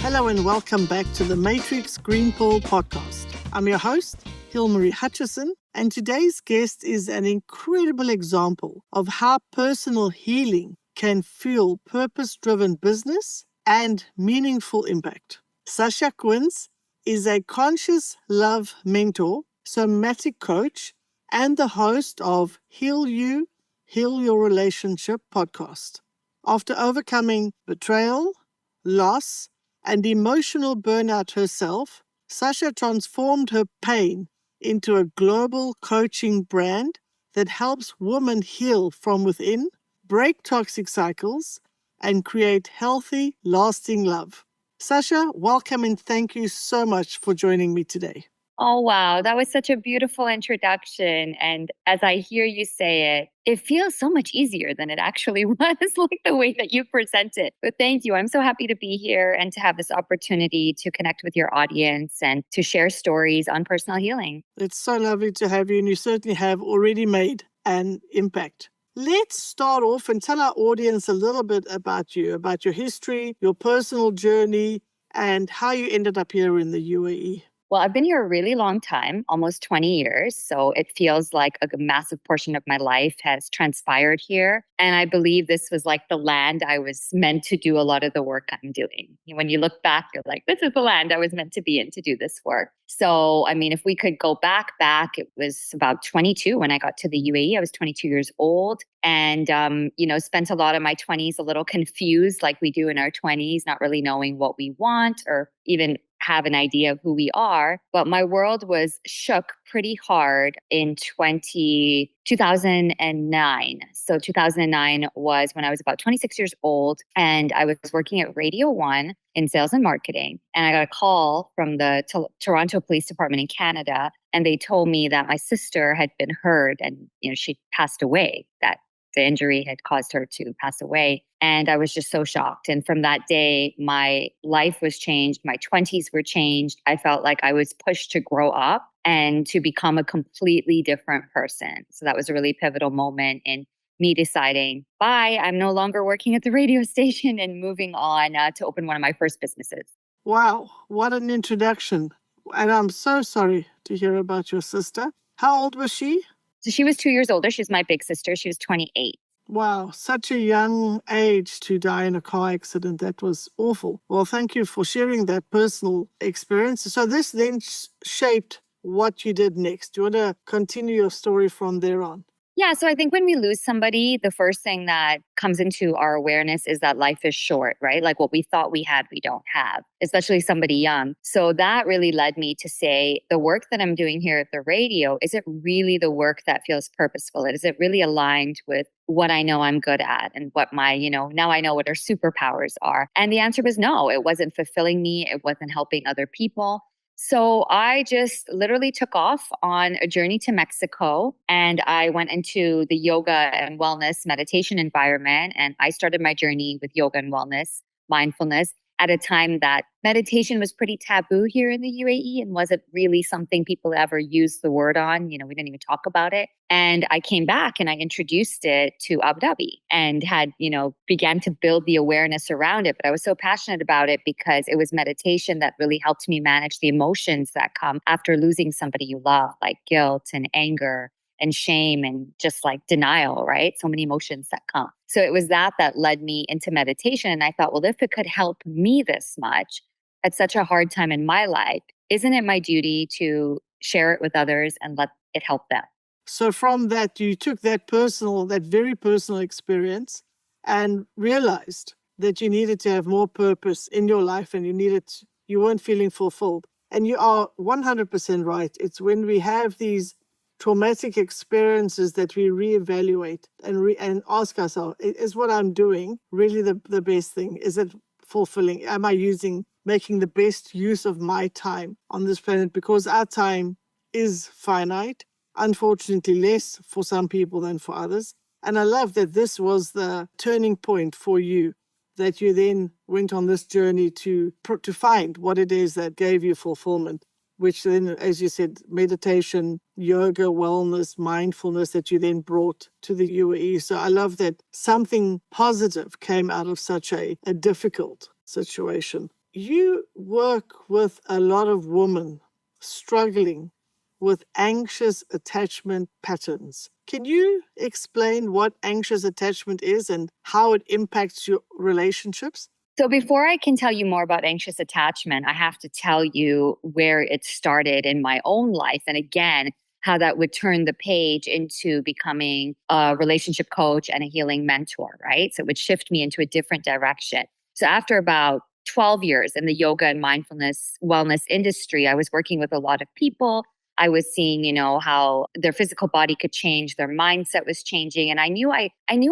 Hello and welcome back to the Matrix Green Pill podcast. I'm your host, Hilmarie Hutchison, and today's guest is an incredible example of how personal healing can fuel purpose-driven business and meaningful impact. Sasha Quince is a conscious love mentor, somatic coach, and the host of Heal You, Heal Your Relationship podcast. After overcoming betrayal, loss, and emotional burnout herself, Sasha transformed her pain into a global coaching brand that helps women heal from within, break toxic cycles, and create healthy, lasting love. Sasha, welcome and thank you so much for joining me today. Oh, wow. That was such a beautiful introduction. And as I hear you say it, it feels so much easier than it actually was, like the way that you present it. But thank you. I'm so happy to be here and to have this opportunity to connect with your audience and to share stories on personal healing. It's so lovely to have you, and you certainly have already made an impact. Let's start off and tell our audience a little bit about you, about your history, your personal journey, and how you ended up here in the UAE. Well, I've been here a really long time, almost 20 years. So it feels like a massive portion of my life has transpired here. And I believe this was like the land I was meant to do a lot of the work I'm doing. When you look back, you're like, this is the land I was meant to be in to do this work. So, I mean, if we could go back, it was about 22 when I got to the UAE. I was 22 years old and, spent a lot of my 20s a little confused like we do in our 20s, not really knowing what we want or even have an idea of who we are. But my world was shook pretty hard in 2009. So 2009 was when I was about 26 years old and I was working at Radio 1 in sales and marketing. And I got a call from the Toronto Police Department in Canada. And they told me that my sister had been hurt and, she passed away, that the injury had caused her to pass away. And I was just so shocked. And from that day, my life was changed. My 20s were changed. I felt like I was pushed to grow up and to become a completely different person. So that was a really pivotal moment in me deciding, bye, I'm no longer working at the radio station and moving on to open one of my first businesses. Wow, what an introduction. And I'm so sorry to hear about your sister. How old was she? So she was 2 years older. She's my big sister. She was 28. Wow, such a young age to die in a car accident. That was awful. Well, thank you for sharing that personal experience. So this then shaped what you did next. Do you want to continue your story from there on? Yeah, so I think when we lose somebody, the first thing that comes into our awareness is that life is short, right? Like what we thought we had, we don't have, especially somebody young. So that really led me to say, the work that I'm doing here at the radio, is it really the work that feels purposeful? Is it really aligned with what I know I'm good at and what my, now I know what our superpowers are? And the answer was no, it wasn't fulfilling me. It wasn't helping other people. So I just literally took off on a journey to Mexico and I went into the yoga and wellness meditation environment. And I started my journey with yoga and wellness, mindfulness at a time that meditation was pretty taboo here in the UAE and wasn't really something people ever used the word on. We didn't even talk about it. And I came back and I introduced it to Abu Dhabi and had, began to build the awareness around it. But I was so passionate about it because it was meditation that really helped me manage the emotions that come after losing somebody you love, like guilt and anger and shame and just like denial, right? So many emotions that come. So it was that led me into meditation. And I thought, well, if it could help me this much at such a hard time in my life, isn't it my duty to share it with others and let it help them? So from that, you took that very personal experience and realized that you needed to have more purpose in your life and you weren't feeling fulfilled. And you are 100% right. It's when we have these traumatic experiences that we reevaluate and ask ourselves, is what I'm doing really the best thing? Is it fulfilling? Am I making the best use of my time on this planet? Because our time is finite, unfortunately less for some people than for others. And I love that this was the turning point for you, that you then went on this journey to find what it is that gave you fulfillment, which then, as you said, meditation, yoga, wellness, mindfulness that you then brought to the UAE. So I love that something positive came out of such a difficult situation. you work with a lot of women struggling with anxious attachment patterns. Can you explain what anxious attachment is and how it impacts your relationships? So before I can tell you more about anxious attachment, I have to tell you where it started in my own life. And again, how that would turn the page into becoming a relationship coach and a healing mentor, right? So it would shift me into a different direction. So after about 12 years in the yoga and mindfulness wellness industry, I was working with a lot of people. I was seeing, how their physical body could change, their mindset was changing. And I knew I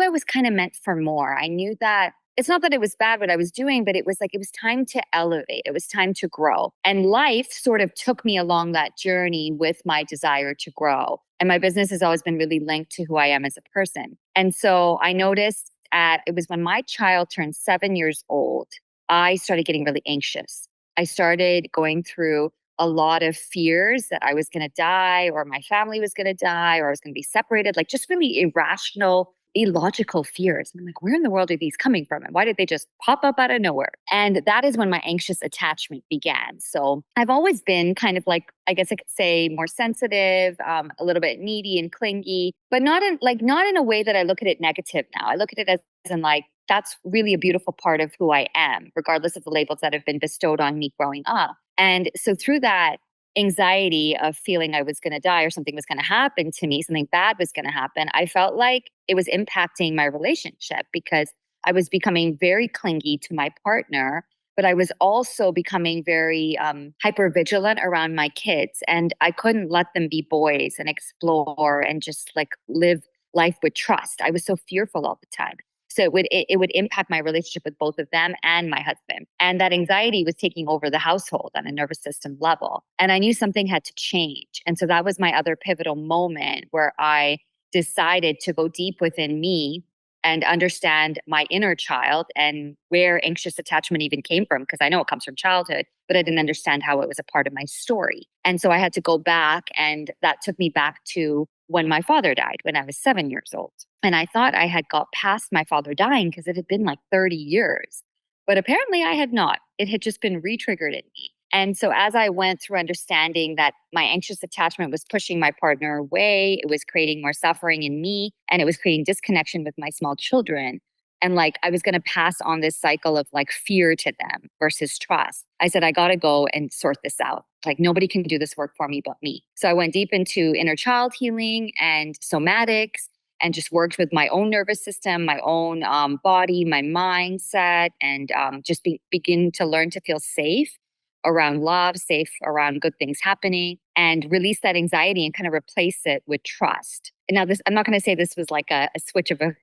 was kind of meant for more. I knew that it's not that it was bad what I was doing, but it was like it was time to elevate. It was time to grow. And life sort of took me along that journey with my desire to grow. And my business has always been really linked to who I am as a person. And so I noticed it was when my child turned 7 years old, I started getting really anxious. I started going through a lot of fears that I was going to die or my family was going to die or I was going to be separated, like just really irrational, illogical fears. And I'm like, where in the world are these coming from? And why did they just pop up out of nowhere? And that is when my anxious attachment began. So I've always been kind of like, I guess I could say more sensitive, a little bit needy and clingy, but not in a way that I look at it negative now. I look at it as in like, that's really a beautiful part of who I am, regardless of the labels that have been bestowed on me growing up. And so through that anxiety of feeling I was going to die or something was going to happen to me, something bad was going to happen, I felt like it was impacting my relationship because I was becoming very clingy to my partner, but I was also becoming very hyper vigilant around my kids. And I couldn't let them be boys and explore and just like live life with trust. I was so fearful all the time. So it would impact my relationship with both of them and my husband. And that anxiety was taking over the household on a nervous system level. And I knew something had to change. And so that was my other pivotal moment where I decided to go deep within me and understand my inner child and where anxious attachment even came from, because I know it comes from childhood, but I didn't understand how it was a part of my story. And so I had to go back, and that took me back to when my father died when I was 7 years old. And I thought I had got past my father dying because it had been like 30 years. But apparently I had not. It had just been re-triggered in me. And so as I went through understanding that my anxious attachment was pushing my partner away, it was creating more suffering in me, and it was creating disconnection with my small children. And like I was going to pass on this cycle of like fear to them versus trust. I said, I got to go and sort this out. Like nobody can do this work for me but me. So I went deep into inner child healing and somatics and just worked with my own nervous system, my own body, my mindset, and just begin to learn to feel safe around love, safe around good things happening, and release that anxiety and kind of replace it with trust. And now this, I'm not going to say this was like a switch of a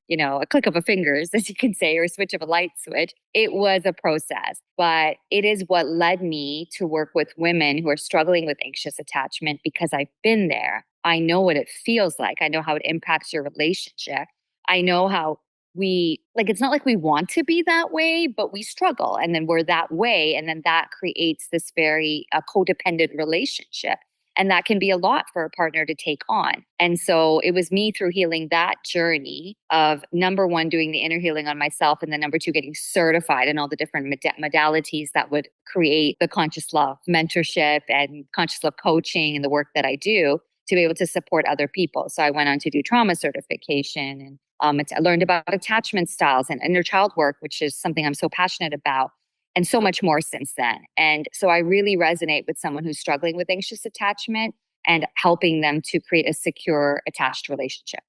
click of a fingers, as you can say, or a switch of a light switch. It was a process, but it is what led me to work with women who are struggling with anxious attachment because I've been there. I know what it feels like. I know how it impacts your relationship. I know how it's not like we want to be that way, but we struggle and then we're that way. And then that creates this very codependent relationship. And that can be a lot for a partner to take on. And so it was me through healing that journey of number one, doing the inner healing on myself. And then number two, getting certified in all the different modalities that would create the conscious love mentorship and conscious love coaching and the work that I do to be able to support other people. So I went on to do trauma certification and I learned about attachment styles and inner child work, which is something I'm so passionate about, and so much more since then. And so I really resonate with someone who's struggling with anxious attachment and helping them to create a secure, attached relationship.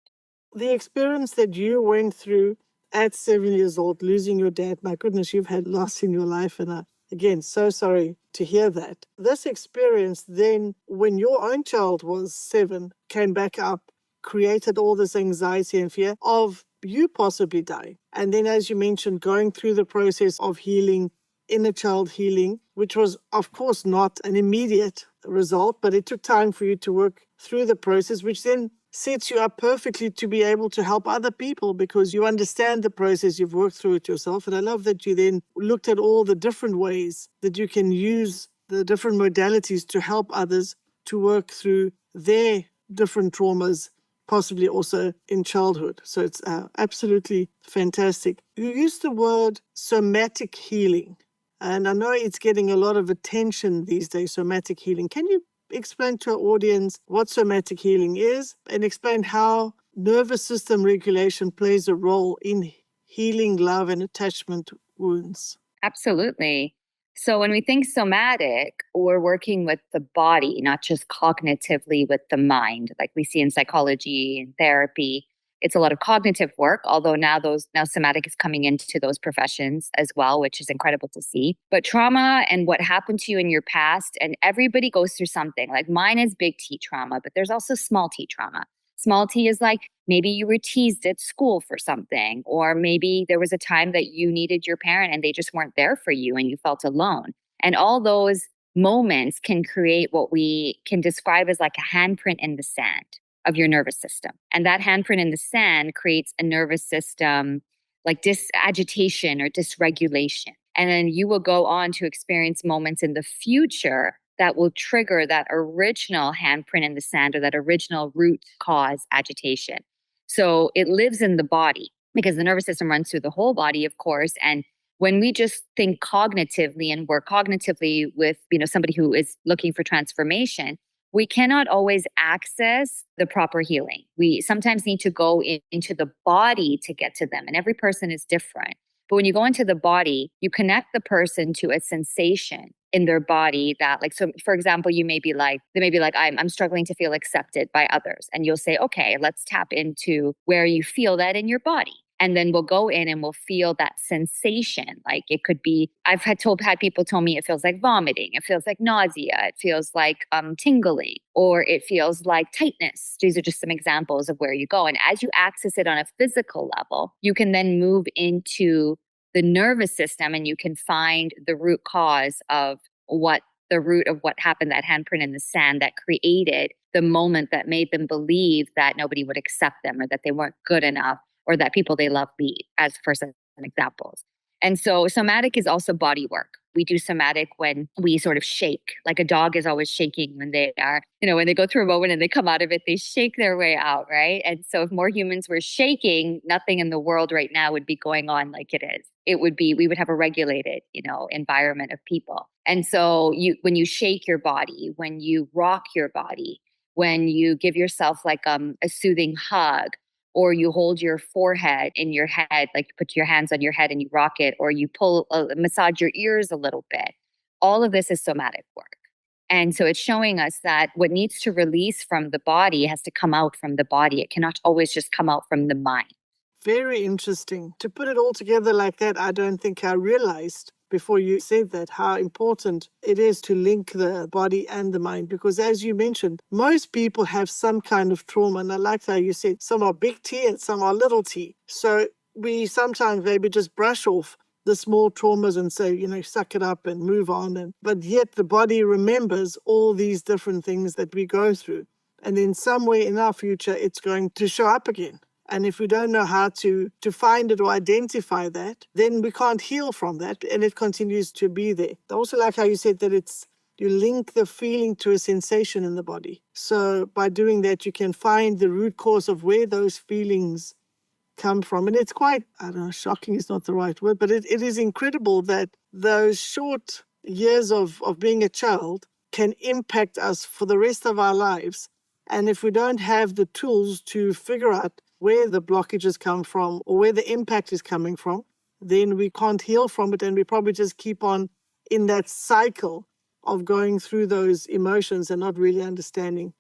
The experience that you went through at 7 years old, losing your dad, my goodness, you've had loss in your life. And again, so sorry to hear that. This experience then, when your own child was 7, came back up, created all this anxiety and fear of you possibly dying. And then, as you mentioned, going through the process of healing, inner child healing, which was, of course, not an immediate result, but it took time for you to work through the process, which then sets you up perfectly to be able to help other people because you understand the process, you've worked through it yourself. And I love that you then looked at all the different ways that you can use the different modalities to help others to work through their different traumas, possibly also in childhood. So it's absolutely fantastic. You used the word somatic healing. And I know it's getting a lot of attention these days, somatic healing. Can you explain to our audience what somatic healing is and explain how nervous system regulation plays a role in healing love and attachment wounds? Absolutely. So when we think somatic, we're working with the body, not just cognitively with the mind, like we see in psychology and therapy. It's a lot of cognitive work, although now somatic is coming into those professions as well, which is incredible to see. But trauma and what happened to you in your past, and everybody goes through something. Like mine is big T trauma, but there's also small T trauma. Small t is like maybe you were teased at school for something, or maybe there was a time that you needed your parent and they just weren't there for you and you felt alone. And all those moments can create what we can describe as like a handprint in the sand of your nervous system. And that handprint in the sand creates a nervous system like agitation or dysregulation. And then you will go on to experience moments in the future that will trigger that original handprint in the sand or that original root cause agitation. So it lives in the body because the nervous system runs through the whole body, of course. And when we just think cognitively and work cognitively with, somebody who is looking for transformation, we cannot always access the proper healing. We sometimes need to go into the body to get to them, and every person is different. But when you go into the body, you connect the person to a sensation in their body that, like, so for example, they may be like, I'm struggling to feel accepted by others. And you'll say, okay, let's tap into where you feel that in your body. And then we'll go in and we'll feel that sensation. Like it could be, had people tell me it feels like vomiting. It feels like nausea. It feels like tingling, or it feels like tightness. These are just some examples of where you go. And as you access it on a physical level, you can then move into the nervous system and you can find the root cause of what happened, that handprint in the sand that created the moment that made them believe that nobody would accept them or that they weren't good enough or that people they love leave, as for some examples. And so somatic is also body work. We do somatic when we sort of shake, like a dog is always shaking when they are, when they go through a moment and they come out of it, they shake their way out, right? And so if more humans were shaking, nothing in the world right now would be going on like it is. We would have a regulated, environment of people. And so when you shake your body, when you rock your body, when you give yourself like a soothing hug, or you hold your forehead in your head, like you put your hands on your head and you rock it, or you massage your ears a little bit. All of this is somatic work. And so it's showing us that what needs to release from the body has to come out from the body. It cannot always just come out from the mind. Very interesting. To put it all together like that, I don't think I realized before you said that how important it is to link the body and the mind. Because as you mentioned, most people have some kind of trauma. And I like how you said some are big T and some are little t. So we sometimes maybe just brush off the small traumas and say, suck it up and move on. But yet the body remembers all these different things that we go through. And in some way in our future, it's going to show up again. And if we don't know how to find it or identify that, then we can't heal from that, and it continues to be there. I also like how you said that you link the feeling to a sensation in the body. So by doing that, you can find the root cause of where those feelings come from. And it's quite, I don't know, shocking is not the right word, but it is incredible that those short years of being a child can impact us for the rest of our lives. And if we don't have the tools to figure out where the blockages come from or where the impact is coming from, then we can't heal from it. And we probably just keep on in that cycle of going through those emotions and not really understanding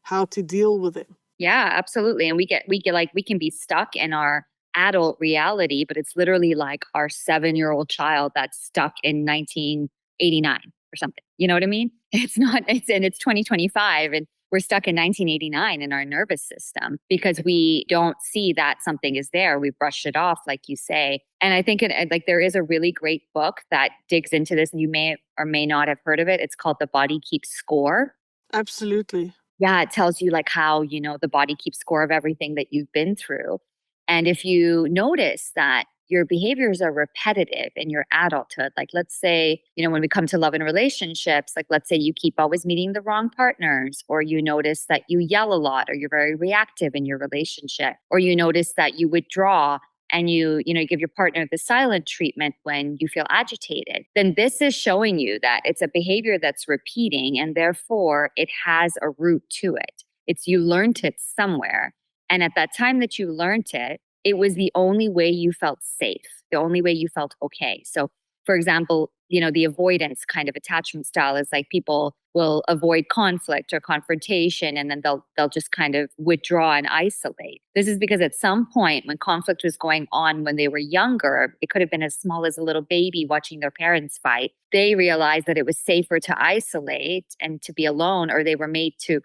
how to deal with them. Yeah, absolutely. And we can be stuck in our adult reality, but it's literally like our 7-year-old child that's stuck in 1989 or something. You know what I mean? It's 2025 and we're stuck in 1989 in our nervous system because we don't see that something is there. We brush it off, like you say. And I think there is a really great book that digs into this, and you may or may not have heard of it. It's called The Body Keeps Score. Absolutely. Yeah, it tells you like how, the body keeps score of everything that you've been through. And if you notice that your behaviors are repetitive in your adulthood, like let's say, when we come to love and relationships, like let's say you keep always meeting the wrong partners, or you notice that you yell a lot, or you're very reactive in your relationship, or you notice that you withdraw and you give your partner the silent treatment when you feel agitated, then this is showing you that it's a behavior that's repeating, and therefore it has a root to it. It's you learned it somewhere. And at that time that you learned it, it was the only way you felt safe, the only way you felt okay. So, for example, the avoidance kind of attachment style is like people will avoid conflict or confrontation, and then they'll just kind of withdraw and isolate. This is because at some point when conflict was going on when they were younger, it could have been as small as a little baby watching their parents fight. They realized that it was safer to isolate and to be alone, or they were made to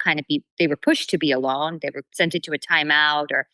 they were pushed to be alone. They were sent into a timeout or,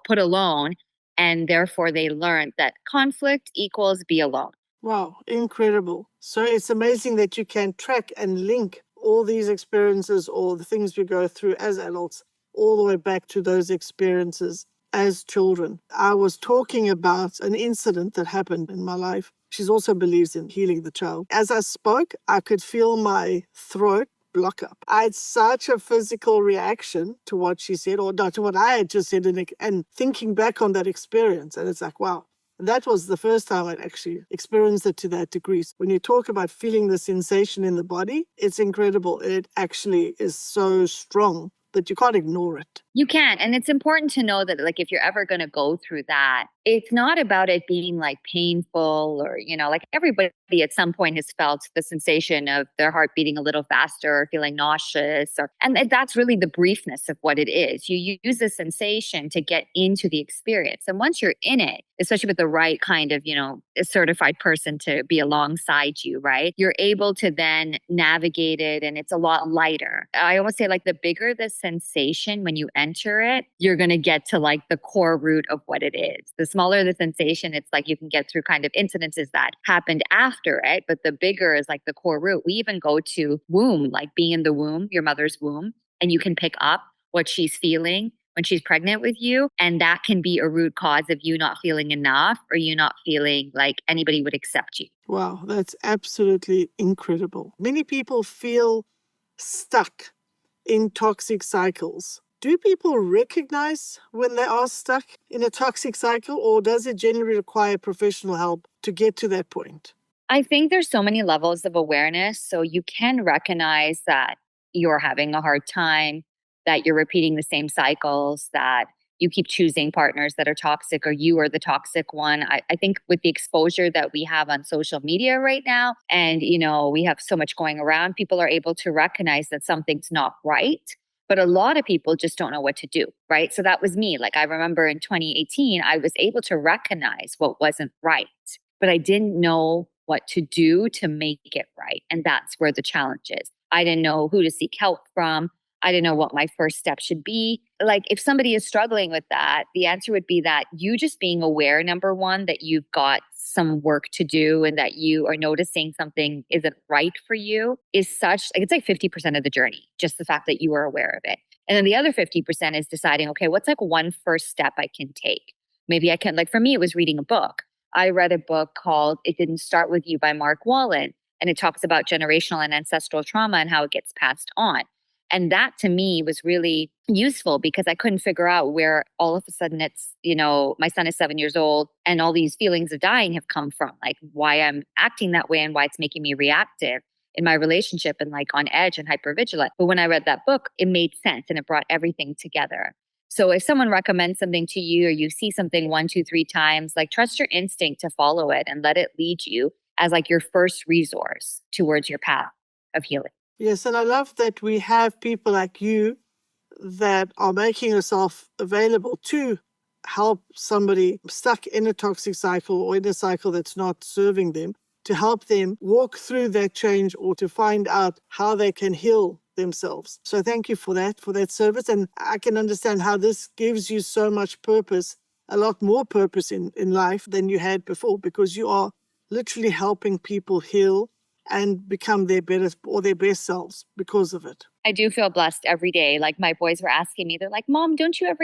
put alone. And therefore they learned that conflict equals be alone. Wow, incredible. So it's amazing that you can track and link all these experiences or the things we go through as adults all the way back to those experiences as children. I was talking about an incident that happened in my life. She also believes in healing the child. As I spoke, I could feel my throat block up. I had such a physical reaction to what she said, or not to what I had just said, and thinking back on that experience. And it's like, wow. That was the first time I'd actually experienced it to that degree. When you talk about feeling the sensation in the body, it's incredible. It actually is so strong that you can't ignore it. You can't. And it's important to know that, like, if you're ever going to go through that, it's not about it being like painful or, like everybody at some point has felt the sensation of their heart beating a little faster or feeling nauseous. And that's really the briefness of what it is. You use the sensation to get into the experience. And once you're in it, especially with the right kind of, a certified person to be alongside you, right? You're able to then navigate it, and it's a lot lighter. I almost say, like, the bigger the sensation when you enter it, you're going to get to like the core root of what it is. The smaller the sensation, it's like you can get through kind of incidences that happened after it, but the bigger is like the core root. We even go to womb, like being in the womb, your mother's womb, and you can pick up what she's feeling when she's pregnant with you. And that can be a root cause of you not feeling enough or you not feeling like anybody would accept you. Wow, that's absolutely incredible. Many people feel stuck in toxic cycles. Do people recognize when they are stuck in a toxic cycle, or does it generally require professional help to get to that point? I think there's so many levels of awareness. So you can recognize that you're having a hard time, that you're repeating the same cycles, that you keep choosing partners that are toxic or you are the toxic one. I think with the exposure that we have on social media right now, and, we have so much going around, people are able to recognize that something's not right. But a lot of people just don't know what to do, right? So that was me. Like, I remember in 2018, I was able to recognize what wasn't right, but I didn't know what to do to make it right. And that's where the challenge is. I didn't know who to seek help from. I didn't know what my first step should be. Like, if somebody is struggling with that, the answer would be that you just being aware, number one, that you've got some work to do and that you are noticing something isn't right for you is such, like, it's like 50% of the journey, just the fact that you are aware of it. And then the other 50% is deciding, okay, what's like one first step I can take? Maybe I can, like, for me, it was reading a book. I read a book called It Didn't Start With You by Mark Wallen, and it talks about generational and ancestral trauma and how it gets passed on. And that to me was really useful because I couldn't figure out where all of a sudden it's, my son is 7 years old and all these feelings of dying have come from, like why I'm acting that way and why it's making me reactive in my relationship and like on edge and hypervigilant. But when I read that book, it made sense and it brought everything together. So if someone recommends something to you or you see something 1, 2, 3 times, like trust your instinct to follow it and let it lead you as like your first resource towards your path of healing. Yes, and I love that we have people like you that are making yourself available to help somebody stuck in a toxic cycle or in a cycle that's not serving them, to help them walk through that change or to find out how they can heal themselves. So thank you for that service. And I can understand how this gives you so much purpose, a lot more purpose in life than you had before, because you are literally helping people heal and become their better or their best selves because of it. I do feel blessed every day. Like, my boys were asking me, they're like, Mom, don't you ever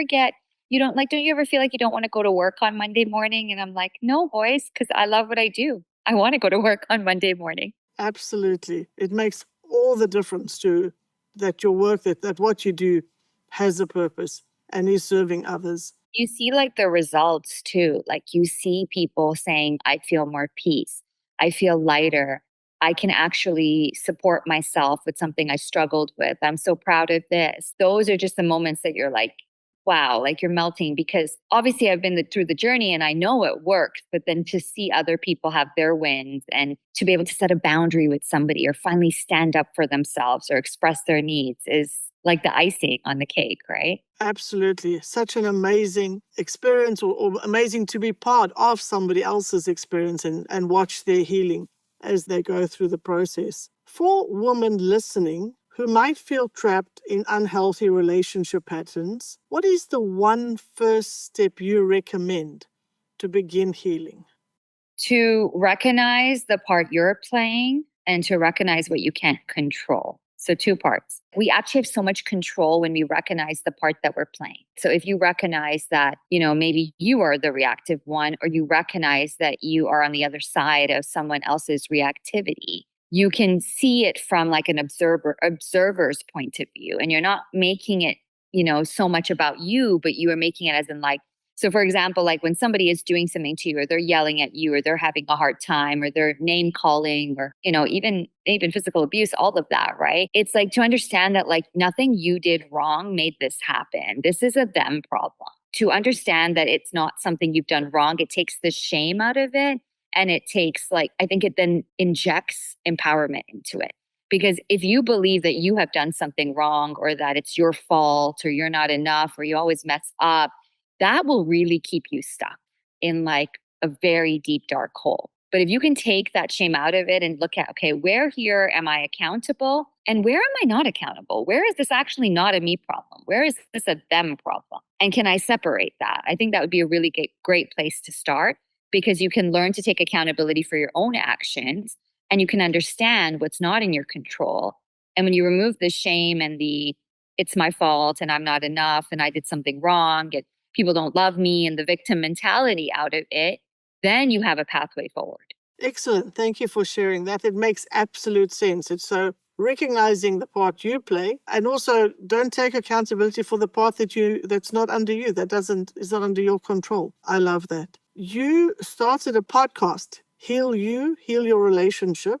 feel like you don't want to go to work on Monday morning? And I'm like, no, boys, because I love what I do. I want to go to work on Monday morning. Absolutely. It makes all the difference to that your work, that what you do has a purpose and is serving others. You see like the results too. Like you see people saying, I feel more peace. I feel lighter. I can actually support myself with something I struggled with. I'm so proud of this. Those are just the moments that you're like, wow, like you're melting because obviously I've been through the journey and I know it works. But then to see other people have their wins and to be able to set a boundary with somebody or finally stand up for themselves or express their needs is like the icing on the cake, right? Absolutely. Such an amazing experience, or amazing to be part of somebody else's experience and watch their healing as they go through the process. For women listening who might feel trapped in unhealthy relationship patterns, what is the one first step you recommend to begin healing? To recognize the part you're playing and to recognize what you can't control. So, two parts. We actually have so much control when we recognize the part that we're playing. So, if you recognize that, maybe you are the reactive one, or you recognize that you are on the other side of someone else's reactivity, you can see it from like an observer's point of view. And you're not making it, so much about you, but you are making it as in like, so, for example, like when somebody is doing something to you, or they're yelling at you, or they're having a hard time, or they're name calling, or even physical abuse, all of that, right? It's like to understand that like nothing you did wrong made this happen. This is a them problem. To understand that it's not something you've done wrong, it takes the shame out of it, and it takes like I think it then injects empowerment into it. Because if you believe that you have done something wrong, or that it's your fault, or you're not enough, or you always mess up, that will really keep you stuck in like a very deep, dark hole. But if you can take that shame out of it and look at, okay, where here am I accountable and where am I not accountable? Where is this actually not a me problem? Where is this a them problem? And can I separate that? I think that would be a really great place to start because you can learn to take accountability for your own actions and you can understand what's not in your control. And when you remove the shame and the it's my fault and I'm not enough and I did something wrong, people don't love me and the victim mentality out of it, then you have a pathway forward. Excellent. Thank you for sharing that. It makes absolute sense. It's so recognizing the part you play and also don't take accountability for the part that's not under you, is not under your control. I love that. You started a podcast, Heal You, Heal Your Relationship,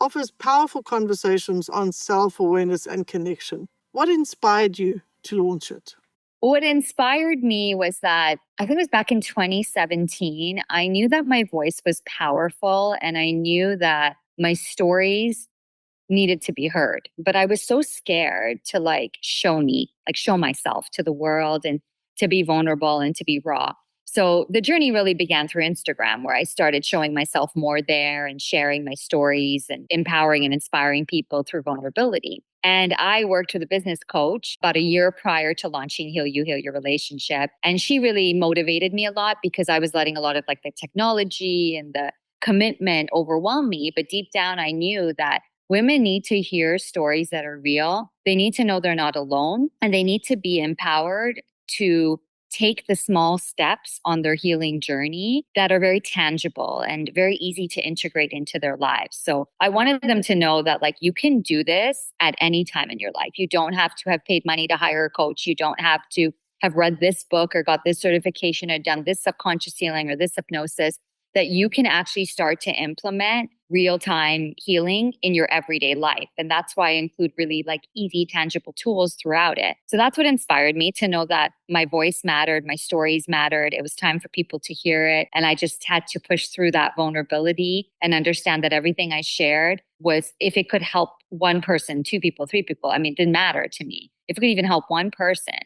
offers powerful conversations on self-awareness and connection. What inspired you to launch it? What inspired me was that I think it was back in 2017. I knew that my voice was powerful and I knew that my stories needed to be heard. But I was so scared to like show myself to the world and to be vulnerable and to be raw. So the journey really began through Instagram, where I started showing myself more there and sharing my stories and empowering and inspiring people through vulnerability. And I worked with a business coach about a year prior to launching Heal You, Heal Your Relationship. And she really motivated me a lot because I was letting a lot of like the technology and the commitment overwhelm me. But deep down, I knew that women need to hear stories that are real. They need to know they're not alone and they need to be empowered to take the small steps on their healing journey that are very tangible and very easy to integrate into their lives. So I wanted them to know that like you can do this at any time in your life. You don't have to have paid money to hire a coach. You don't have to have read this book or got this certification or done this subconscious healing or this hypnosis, that you can actually start to implement real-time healing in your everyday life. And that's why I include really like easy, tangible tools throughout it. So that's what inspired me to know that my voice mattered, my stories mattered. It was time for people to hear it. And I just had to push through that vulnerability and understand that everything I shared was, if it could help one person, two people, three people, I mean, it didn't matter to me. If it could even help one person,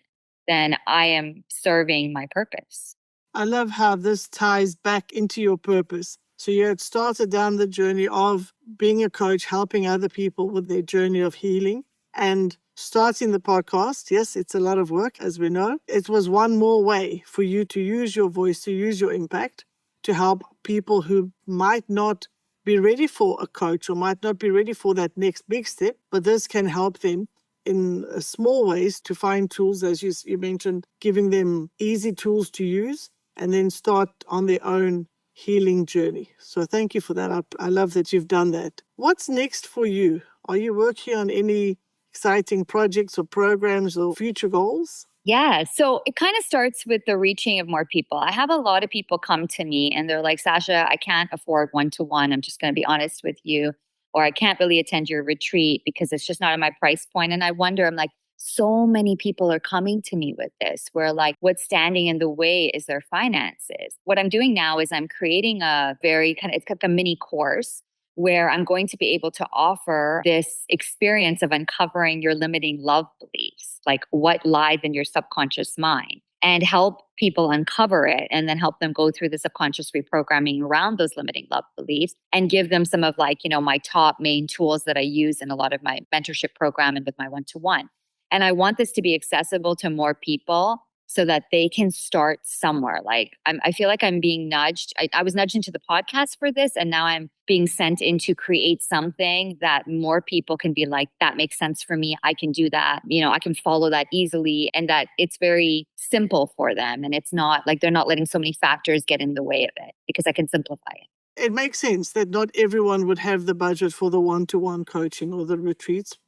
then I am serving my purpose. I love how this ties back into your purpose. So you had started down the journey of being a coach, helping other people with their journey of healing and starting the podcast. Yes, it's a lot of work, as we know. It was one more way for you to use your voice, to use your impact to help people who might not be ready for a coach or might not be ready for that next big step, but this can help them in small ways to find tools, as you mentioned, giving them easy tools to use and then start on their own healing journey. So thank you for that. I love that you've done that. What's next for you? Are you working on any exciting projects or programs or future goals? Yeah. So it kind of starts with the reaching of more people. I have a lot of people come to me and they're like, Sasha, I can't afford one to one. I'm just going to be honest with you. Or I can't really attend your retreat because it's just not at my price point. And I wonder, I'm like, so many people are coming to me with this, where like what's standing in the way is their finances. What I'm doing now is I'm creating a very kind of, it's like a mini course where I'm going to be able to offer this experience of uncovering your limiting love beliefs, like what lies in your subconscious mind, and help people uncover it and then help them go through the subconscious reprogramming around those limiting love beliefs and give them some of like, my top main tools that I use in a lot of my mentorship program and with my one-to-one. And I want this to be accessible to more people so that they can start somewhere. Like I feel like I'm being nudged. I was nudged into the podcast for this, and now I'm being sent in to create something that more people can be like, that makes sense for me. I can do that. I can follow that easily, and that it's very simple for them. And it's not like they're not letting so many factors get in the way of it because I can simplify it. It makes sense that not everyone would have the budget for the one-to-one coaching or the retreats.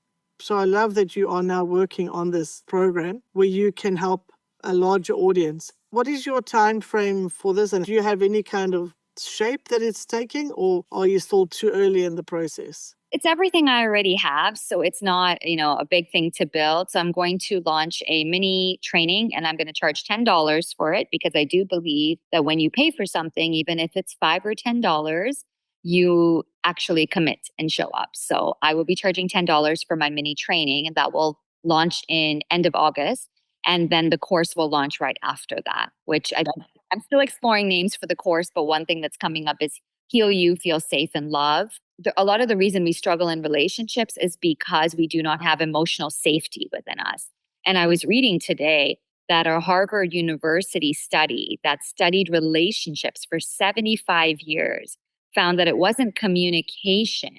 So I love that you are now working on this program where you can help a larger audience. What is your time frame for this? And do you have any kind of shape that it's taking, or are you still too early in the process? It's everything I already have. So it's not, a big thing to build. So I'm going to launch a mini training and I'm going to charge $10 for it because I do believe that when you pay for something, even if it's $5 or $10, you actually commit and show up. So I will be charging $10 for my mini training, and that will launch in end of August. And then the course will launch right after that, which I'm still exploring names for the course. But one thing that's coming up is Heal You, Feel Safe and Love. A lot of the reason we struggle in relationships is because we do not have emotional safety within us. And I was reading today that a Harvard University study that studied relationships for 75 years found that it wasn't communication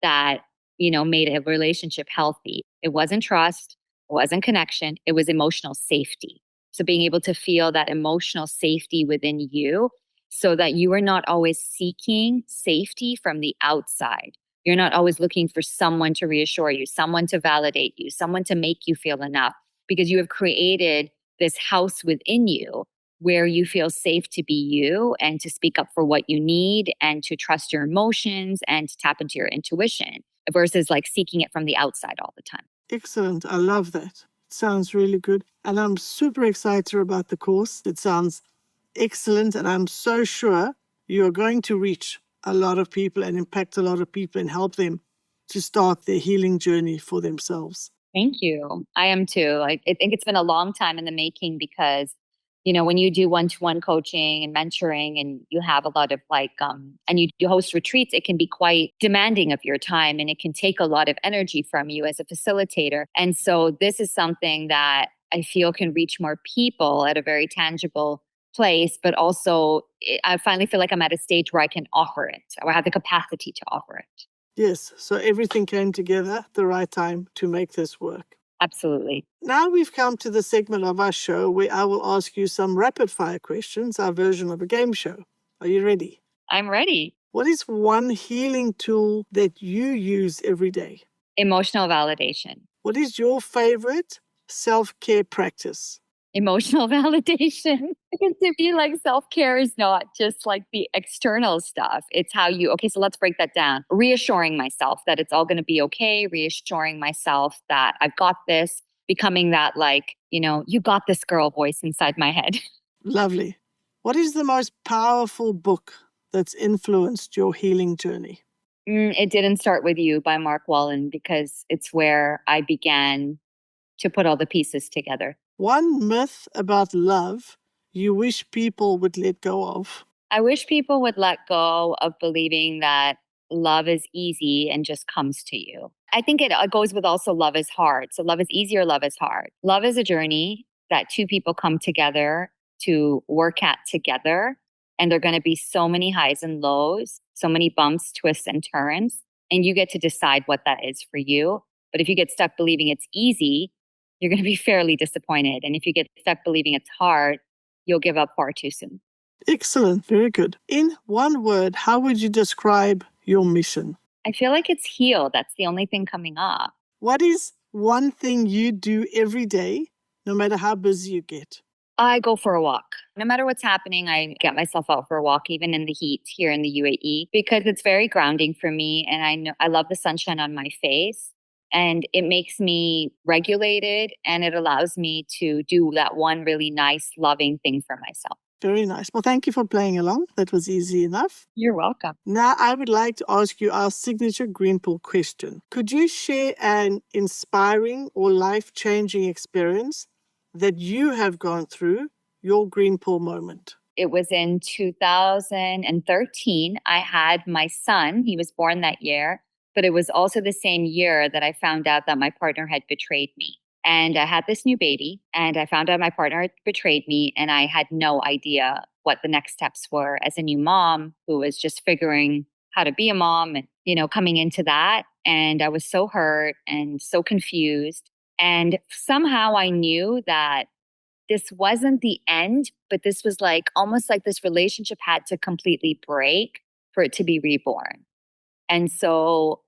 that, made a relationship healthy. It wasn't trust, it wasn't connection, it was emotional safety. So being able to feel that emotional safety within you so that you are not always seeking safety from the outside. You're not always looking for someone to reassure you, someone to validate you, someone to make you feel enough, because you have created this house within you where you feel safe to be you and to speak up for what you need and to trust your emotions and to tap into your intuition versus like seeking it from the outside all the time. Excellent. I love that. It sounds really good. And I'm super excited about the course. It sounds excellent. And I'm so sure you're going to reach a lot of people and impact a lot of people and help them to start their healing journey for themselves. Thank you. I am too. I think it's been a long time in the making because, when you do one-to-one coaching and mentoring and you have a lot of and you do host retreats, it can be quite demanding of your time and it can take a lot of energy from you as a facilitator. And so this is something that I feel can reach more people at a very tangible place, but also I finally feel like I'm at a stage where I can offer it, or I have the capacity to offer it. Yes, so everything came together at the right time to make this work. Absolutely. Now we've come to the segment of our show where I will ask you some rapid fire questions, our version of a game show. Are you ready? I'm ready. What is one healing tool that you use every day? Emotional validation. What is your favorite self-care practice? Emotional validation. Because to me, like self-care is not just like the external stuff. It's how okay, so let's break that down. Reassuring myself that it's all going to be okay, reassuring myself that I've got this, becoming that you got this girl voice inside my head. Lovely. What is the most powerful book that's influenced your healing journey? It Didn't Start With You by Mark Wallen, because it's where I began to put all the pieces together. One myth about love you wish people would let go of? I wish people would let go of believing that love is easy and just comes to you. I think it goes with also love is hard. So love is easy or love is hard. Love is a journey that two people come together to work at together. And there are going to be so many highs and lows, so many bumps, twists, and turns. And you get to decide what that is for you. But if you get stuck believing it's easy, you're going to be fairly disappointed. And if you get stuck believing it's hard, you'll give up far too soon. Excellent. Very good. In one word, how would you describe your mission? I feel like it's heal. That's the only thing coming up. What is one thing you do every day, no matter how busy you get? I go for a walk. No matter what's happening, I get myself out for a walk, even in the heat here in the UAE, because it's very grounding for me. And I know I love the sunshine on my face, and it makes me regulated, and it allows me to do that one really nice, loving thing for myself. Very nice. Well, thank you for playing along. That was easy enough. You're welcome. Now, I would like to ask you our signature green pill question. Could you share an inspiring or life-changing experience that you have gone through, your green pill moment? It was in 2013. I had my son. He was born that year, but it was also the same year that I found out that my partner had betrayed me. And I had this new baby, and I found out my partner had betrayed me, and I had no idea what the next steps were as a new mom who was just figuring how to be a mom and, coming into that. And I was so hurt and so confused. And somehow I knew that this wasn't the end, but this was almost like this relationship had to completely break for it to be reborn. And so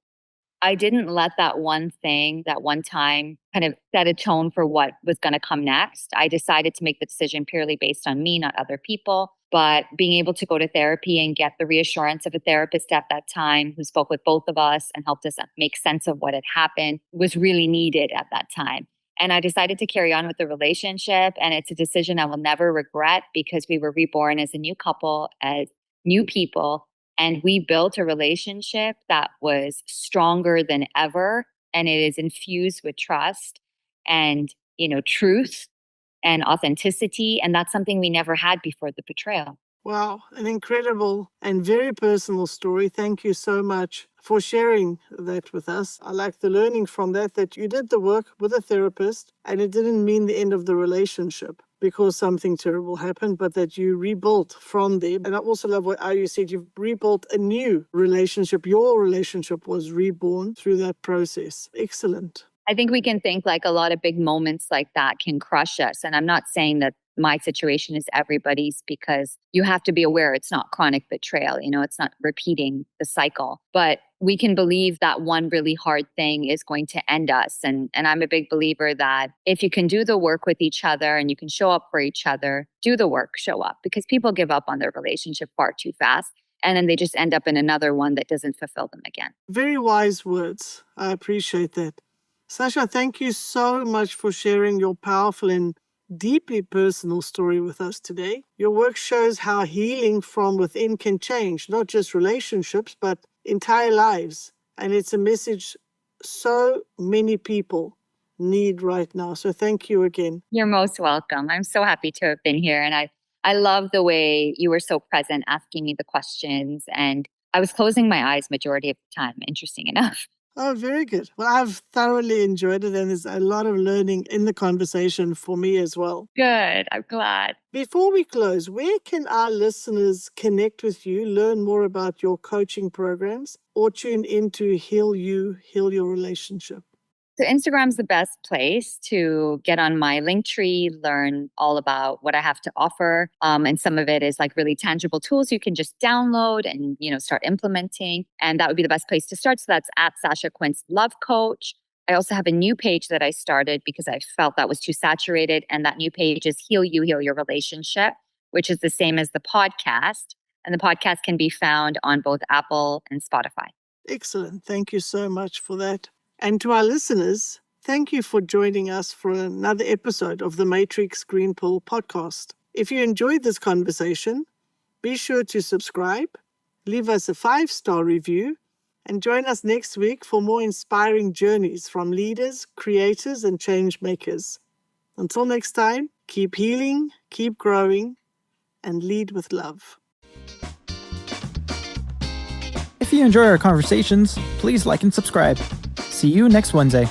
I didn't let that one thing, that one time, kind of set a tone for what was going to come next. I decided to make the decision purely based on me, not other people. But being able to go to therapy and get the reassurance of a therapist at that time who spoke with both of us and helped us make sense of what had happened was really needed at that time. And I decided to carry on with the relationship. And it's a decision I will never regret because we were reborn as a new couple, as new people. And we built a relationship that was stronger than ever. And it is infused with trust and, truth and authenticity. And that's something we never had before the betrayal. Wow, an incredible and very personal story. Thank you so much for sharing that with us. I like the learning from that you did the work with a therapist and it didn't mean the end of the relationship because something terrible happened, but that you rebuilt from there. And I also love how you said you've rebuilt a new relationship. Your relationship was reborn through that process. Excellent. I think we can think a lot of big moments like that can crush us. And I'm not saying that my situation is everybody's because you have to be aware it's not chronic betrayal. It's not repeating the cycle. But we can believe that one really hard thing is going to end us. And I'm a big believer that if you can do the work with each other and you can show up for each other, do the work, show up. Because people give up on their relationship far too fast. And then they just end up in another one that doesn't fulfill them again. Very wise words. I appreciate that. Sasha, thank you so much for sharing your powerful and deeply personal story with us today. Your work shows how healing from within can change not just relationships, but entire lives. And it's a message so many people need right now. So thank you again. You're most welcome. I'm so happy to have been here. And I love the way you were so present asking me the questions. And I was closing my eyes majority of the time, interesting enough. Oh, very good. Well, I've thoroughly enjoyed it, and there's a lot of learning in the conversation for me as well. Good. I'm glad. Before we close, where can our listeners connect with you, learn more about your coaching programs, or tune into Heal You, Heal Your Relationship? So Instagram's the best place to get on my link tree, learn all about what I have to offer. And some of it is really tangible tools you can just download and, start implementing. And that would be the best place to start. So that's at Sasha Quince Love Coach. I also have a new page that I started because I felt that was too saturated. And that new page is Heal You, Heal Your Relationship, which is the same as the podcast. And the podcast can be found on both Apple and Spotify. Excellent. Thank you so much for that. And to our listeners, thank you for joining us for another episode of the Matrix Green Pill podcast. If you enjoyed this conversation, be sure to subscribe, leave us a 5-star review, and join us next week for more inspiring journeys from leaders, creators, and change makers. Until next time, keep healing, keep growing, and lead with love. If you enjoy our conversations, please like and subscribe. See you next Wednesday.